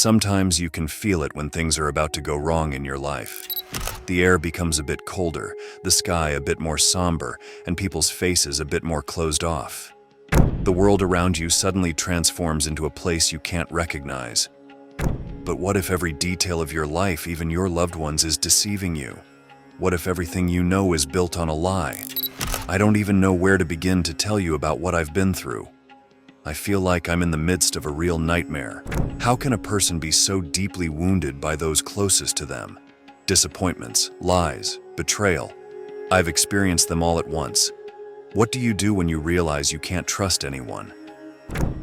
Sometimes you can feel it when things are about to go wrong in your life. The air becomes a bit colder, the sky a bit more somber, and people's faces a bit more closed off. The world around you suddenly transforms into a place you can't recognize. But what if every detail of your life, even your loved ones, is deceiving you? What if everything you know is built on a lie? I don't even know where to begin to tell you about what I've been through. I feel like I'm in the midst of a real nightmare. How can a person be so deeply wounded by those closest to them? Disappointments, lies, betrayal. I've experienced them all at once. What do you do when you realize you can't trust anyone?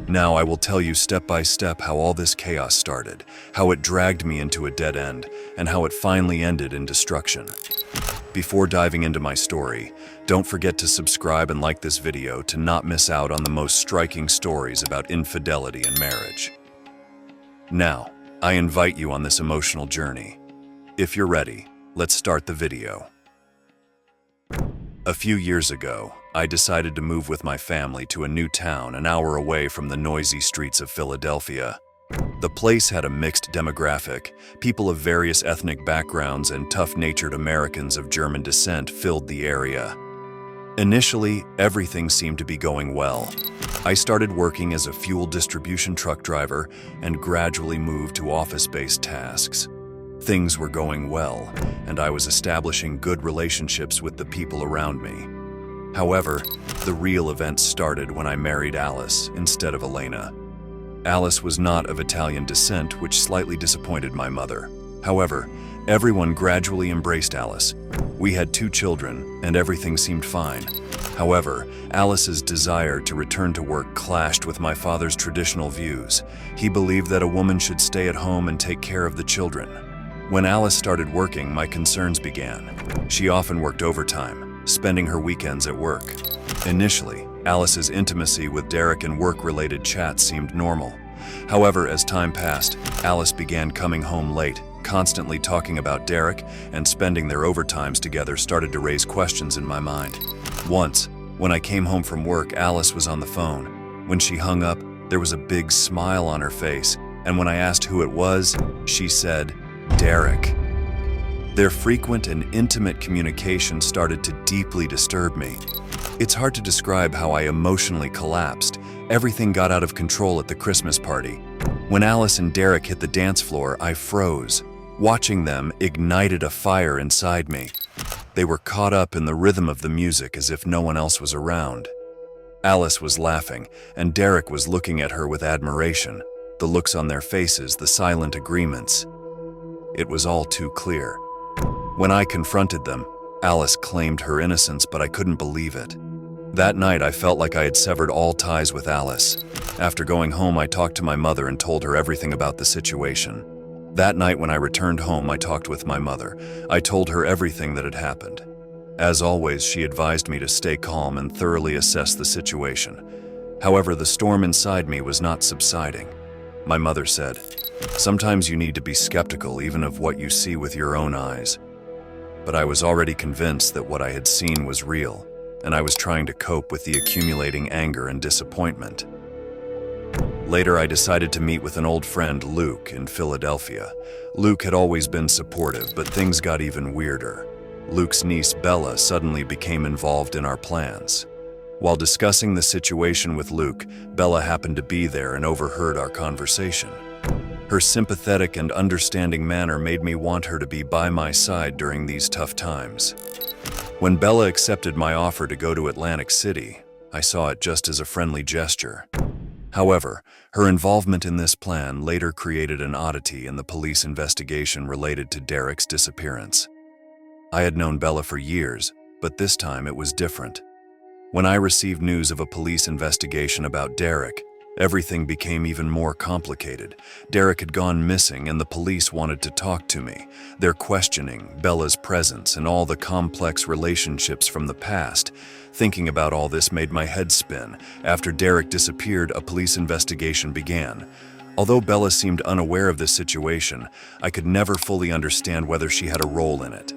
Now I will tell you step by step how all this chaos started, how it dragged me into a dead end, and how it finally ended in destruction. Before diving into my story, don't forget to subscribe and like this video to not miss out on the most striking stories about infidelity and marriage. Now, I invite you on this emotional journey. If you're ready, let's start the video. A few years ago, I decided to move with my family to a new town an hour away from the noisy streets of Philadelphia. The place had a mixed demographic. People of various ethnic backgrounds and tough-natured Americans of German descent filled the area. Initially, everything seemed to be going well. I started working as a fuel distribution truck driver and gradually moved to office-based tasks. Things were going well, and I was establishing good relationships with the people around me. However, the real events started when I married Alice instead of Elena. Alice was not of Italian descent, which slightly disappointed my mother. However, everyone gradually embraced Alice. We had 2 children, and everything seemed fine. However, Alice's desire to return to work clashed with my father's traditional views. He believed that a woman should stay at home and take care of the children. When Alice started working, my concerns began. She often worked overtime, spending her weekends at work. Initially, Alice's intimacy with Derek and work-related chats seemed normal. However, as time passed, Alice began coming home late, constantly talking about Derek, and spending their overtimes together started to raise questions in my mind. Once, when I came home from work, Alice was on the phone. When she hung up, there was a big smile on her face, and when I asked who it was, she said, "Derek." Their frequent and intimate communication started to deeply disturb me. It's hard to describe how I emotionally collapsed. Everything got out of control at the Christmas party. When Alice and Derek hit the dance floor, I froze. Watching them ignited a fire inside me. They were caught up in the rhythm of the music as if no one else was around. Alice was laughing, and Derek was looking at her with admiration. The looks on their faces, the silent agreements. It was all too clear. When I confronted them, Alice claimed her innocence, but I couldn't believe it. That night, I felt like I had severed all ties with Alice. After going home, I talked to my mother and told her everything about the situation. That night, when I returned home, I talked with my mother. I told her everything that had happened. As always, she advised me to stay calm and thoroughly assess the situation. However, the storm inside me was not subsiding. My mother said, "Sometimes you need to be skeptical even of what you see with your own eyes." But I was already convinced that what I had seen was real, and I was trying to cope with the accumulating anger and disappointment. Later, I decided to meet with an old friend, Luke, in Philadelphia. Luke had always been supportive, but things got even weirder. Luke's niece, Bella, suddenly became involved in our plans. While discussing the situation with Luke, Bella happened to be there and overheard our conversation. Her sympathetic and understanding manner made me want her to be by my side during these tough times. When Bella accepted my offer to go to Atlantic City, I saw it just as a friendly gesture. However, her involvement in this plan later created an oddity in the police investigation related to Derek's disappearance. I had known Bella for years, but this time it was different. When I received news of a police investigation about Derek, everything became even more complicated. Derek had gone missing and the police wanted to talk to me. Their questioning, Bella's presence, and all the complex relationships from the past. Thinking about all this made my head spin. After Derek disappeared, a police investigation began. Although Bella seemed unaware of this situation, I could never fully understand whether she had a role in it.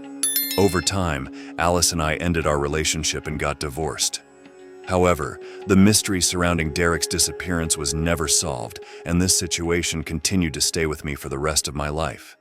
Over time, Alice and I ended our relationship and got divorced. However, the mystery surrounding Derek's disappearance was never solved, and this situation continued to stay with me for the rest of my life.